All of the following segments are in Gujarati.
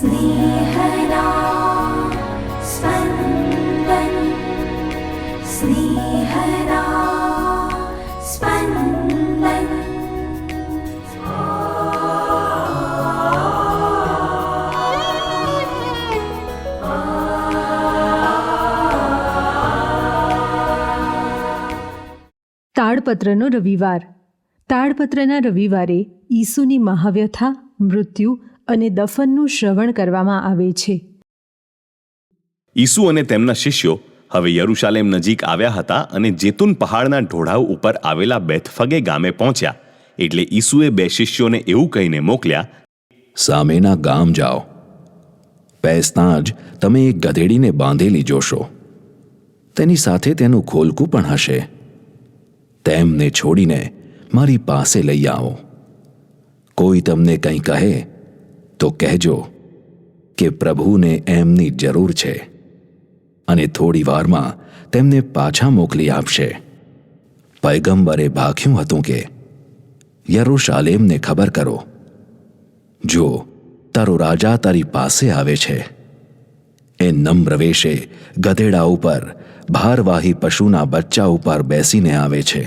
स्नेहदा स्पन्दन स्नेहदा स्पन्दन। તાડપત્રનો રવિવાર. તાડપત્રના રવિવારે ઈસુની મહાવ્યથા, મૃત્યુ અને દફનનું શ્રવણ કરવામાં આવે છે. ઈસુ અને તેમના શિષ્યો હવે યરૂશાલેમ નજીક આવ્યા હતા અને જેતુન પહાડના ઢોળાવ ઉપર આવેલા બેથફગે ગામે પહોંચ્યા. એટલે ઈસુએ બે શિષ્યોને એવું કહીને મોકલ્યા, સામેના ગામ જાઓ. પેસતાં જ તમે એક ગધેડીને બાંધેલી જોશો. તેની સાથે તેનું ખોલકું પણ હશે. તેમને છોડીને મારી પાસે લઈ આવો. કોઈ તમને કંઈ કહે તો કહેજો કે પ્રભુને એમની જરૂર છે અને થોડી વારમાં તેમને પાછા મોકલી આપશે. પયગંબરે ભાખ્યું હતું કે યરૂશાલેમને ખબર કરો, જો તારો રાજા તારી પાસે આવે છે. એ નમ્ર વેશે ગધેડા ઉપર ભારવાહી પશુના બચ્ચા ઉપર બેસીને આવે છે.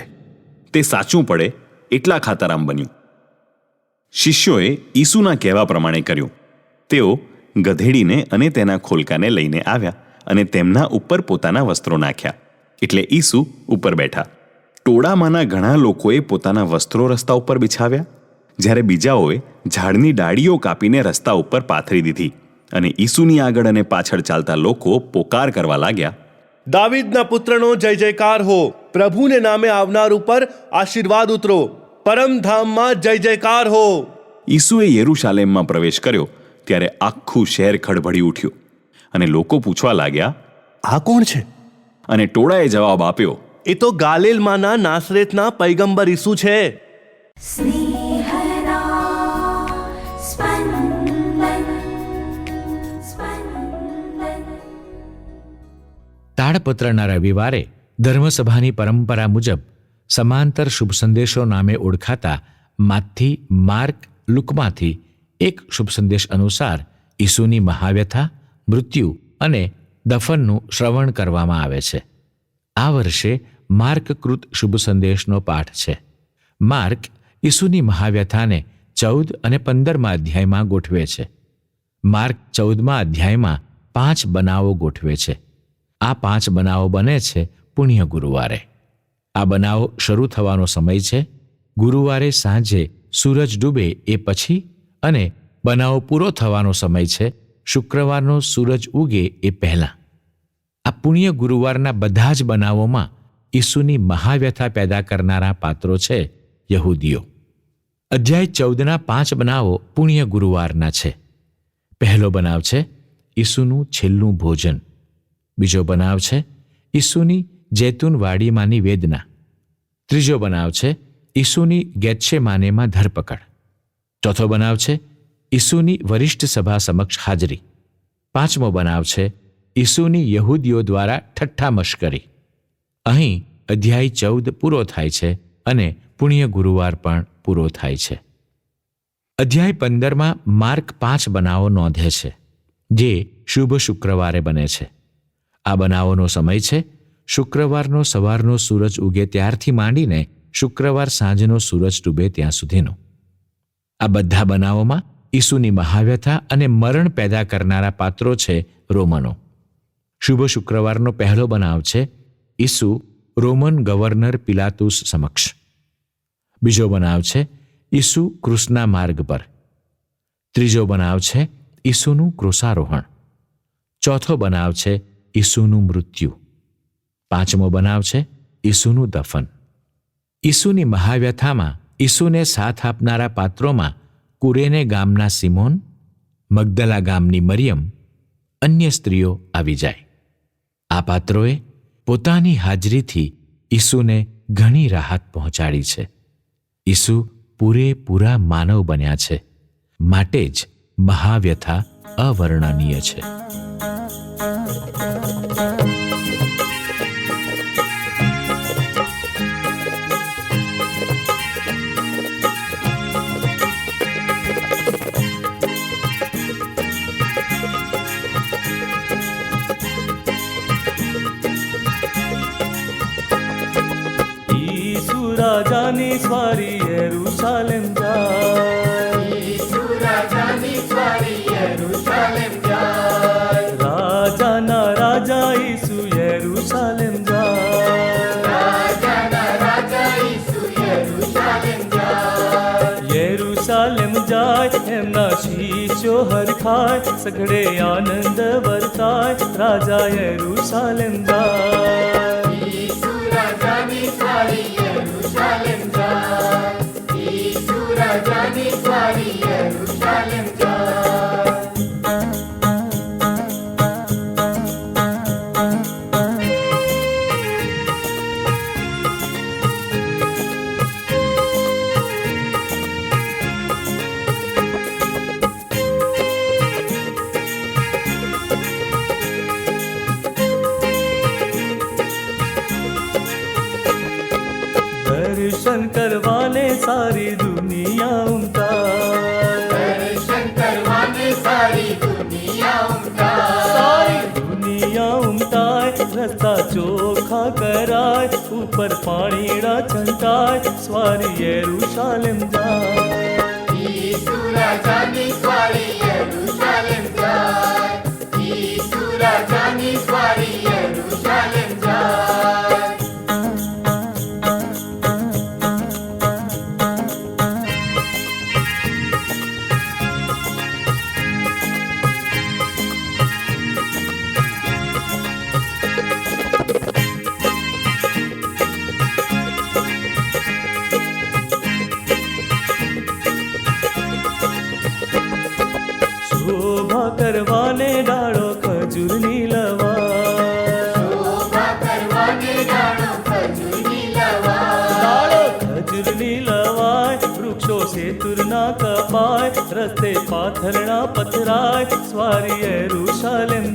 તે સાચું પડે એટલા ખાતરામ બન્યું. શિષ્યોએ ઈસુના કહેવા પ્રમાણે કર્યું. તેઓ ગધેડીને અને તેના ખોલકાને લઈને આવ્યા અને તેમના ઉપર પોતાના વસ્ત્રો નાખ્યા. એટલે ઈસુ ઉપર બેઠા. ટોળામાંના ઘણા લોકોએ પોતાના વસ્ત્રો રસ્તા ઉપર બિછાવ્યા, જ્યારે બીજાઓએ ઝાડની ડાળીઓ કાપીને રસ્તા ઉપર પાથરી દીધી. અને ઈસુની આગળ અને પાછળ ચાલતા લોકો પોકાર કરવા લાગ્યા, દાવીદના પુત્રનો જય જયકાર હો. પ્રભુને નામે આવનાર ઉપર આશીર્વાદ ઉતરો. પરમધામમાં જય જયકાર હો. ઈસુએ યરૂશાલેમમાં પ્રવેશ કર્યો ત્યારે આખું શહેર ખડભડી ઉઠ્યું અને લોકો પૂછવા લાગ્યા, આ કોણ છે? અને ટોળાએ જવાબ આપ્યો, એ તો ગાલિલમાંના નાસરેતના પૈગંબર ઈસુ છે. स्नेहदा स्पन्दन स्पन्दन। તાડપત્રના રવિવારે ધર્મસભાની પરંપરા મુજબ સમાંતર શુભ સંદેશો નામે ઓળખાતા માથી, માર્ક, લુકમાંથી એક શુભ સંદેશ અનુસાર ઈસુની મહાવ્યથા, મૃત્યુ અને દફનનું શ્રવણ કરવામાં આવે છે. આ વર્ષે માર્કકૃત શુભ સંદેશનો પાઠ છે. માર્ક ઈસુની મહાવ્યથાને 14 અને 15મા અધ્યાયમાં ગોઠવે છે. માર્ક 14મા અધ્યાયમાં 5 બનાવો ગોઠવે છે. આ 5 બનાવો બને છે પુણ્ય ગુરુવારે. આ બનાવો શરૂ થવાનો સમય છે ગુરુવારે સાંજે સૂરજ ડૂબે એ પછી, અને બનાવો પૂરો થવાનો સમય છે શુક્રવારનો સૂરજ ઉગે એ પહેલાં. આ પુણ્ય ગુરુવારના બધા જ બનાવોમાં ઈસુની મહાવ્યથા પેદા કરનારા પાત્રો છે યહૂદીઓ. અધ્યાય 14ના 5 બનાવો પુણ્ય ગુરુવારના છે. પહેલો બનાવ છે ઈસુનું છેલ્લું ભોજન. બીજો બનાવ છે ઈસુની જૈતુન વાડીમાંની વેદના. ત્રીજો બનાવ છે ઈસુની ગેત્સેમાનેમાં ધરપકડ. ચોથો બનાવ છે ઈસુની વરિષ્ઠ સભા સમક્ષ હાજરી. પાંચમો બનાવ છે ઈસુની યહૂદીઓ દ્વારા ઠઠ્ઠા મશ્કરી. અહીં અધ્યાય 14 પૂરો થાય છે અને પુણ્ય ગુરુવાર પણ પૂરો થાય છે. અધ્યાય 15માં માર્ક 5 બનાવો નોંધે છે જે શુભ શુક્રવારે બને છે. આ બનાવોનો સમય છે શુક્રવારનો સવારનો સૂરજ ઉગે ત્યારથી માંડીને શુક્રવાર સાંજનો સૂરજ ડૂબે ત્યાં સુધીનો. આ બધા બનાવોમાં ઈસુની મહાવ્યથા અને મરણ પેદા કરનારા પાત્રો છે રોમનો. શુભ શુક્રવારનો પહેલો બનાવ છે ઈસુ રોમન ગવર્નર પિલાતુસ સમક્ષ. બીજો બનાવ છે ઈસુ ક્રૂસના માર્ગ પર. ત્રીજો બનાવ છે ઈસુનું ક્રૂસારોહણ. ચોથો બનાવ છે ઈસુનું મૃત્યુ. પાંચમો બનાવ છે ઈસુનું દફન. ઈસુની મહાવ્યથામાં ઈસુને સાથ આપનારા પાત્રોમાં કુરેને ગામના સિમોન, મગદલા ગામની મરિયમ, અન્ય સ્ત્રીઓ આવી જાય. આ પાત્રોએ પોતાની હાજરીથી ઈસુને ઘણી રાહત પહોંચાડી છે. ઈસુ પૂરેપૂરા માનવ બન્યા છે, માટે જ મહાવ્યથા અવર્ણનીય છે. રાજાની સ્વારી યરૂશાલેમ જાય રાજાના રાજા ઈસુ યરૂશાલેમ જાય યરૂશાલેમ જાય એમના શીશો હરખાય સઘળે આનંદ વર્તાય રાજા યરૂશાલેમ જાય દર્શન કરવાને સારી દુનિયા સારી દુનિયા ઉમટાય રસ્તા ચોખ્ખા કરાય ઉપર પાણીડા છંટાય સ્વારી યરૂશાલેમ જાય શોભા કરવાને ડાળો ખજૂરની લવાય વૃક્ષો સેતુરના કપાય રસ્તે પાથરણા પથરાય સ્વારી યરૂશાલેમ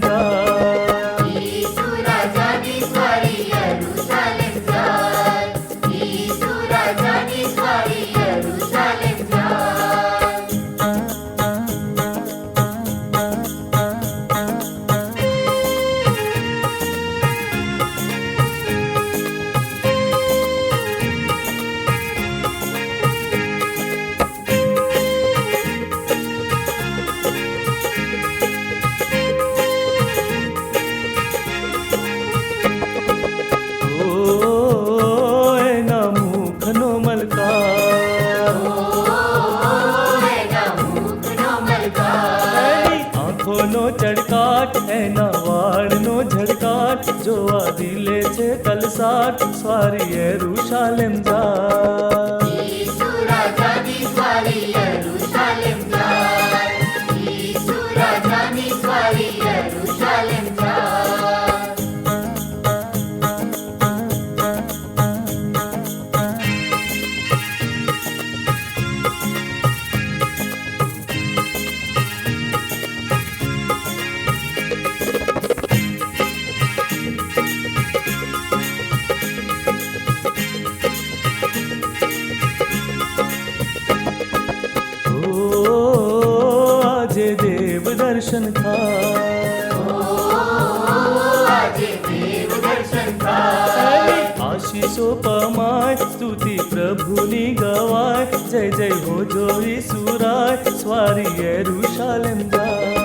એના મુખનો મલકાર આંખોનો ચડકાટ એના વાળનો ઝડકાટ જોવા દિલે છે કલસાટ સ્વારી યરૂશાલેમ આજે દેવ દર્શન થાય આશીષો પમાય સ્તુતિ પ્રભુની ગવાય જય જય હો જોઈ સુરાય સ્વારી યરૂશાલેમ જાય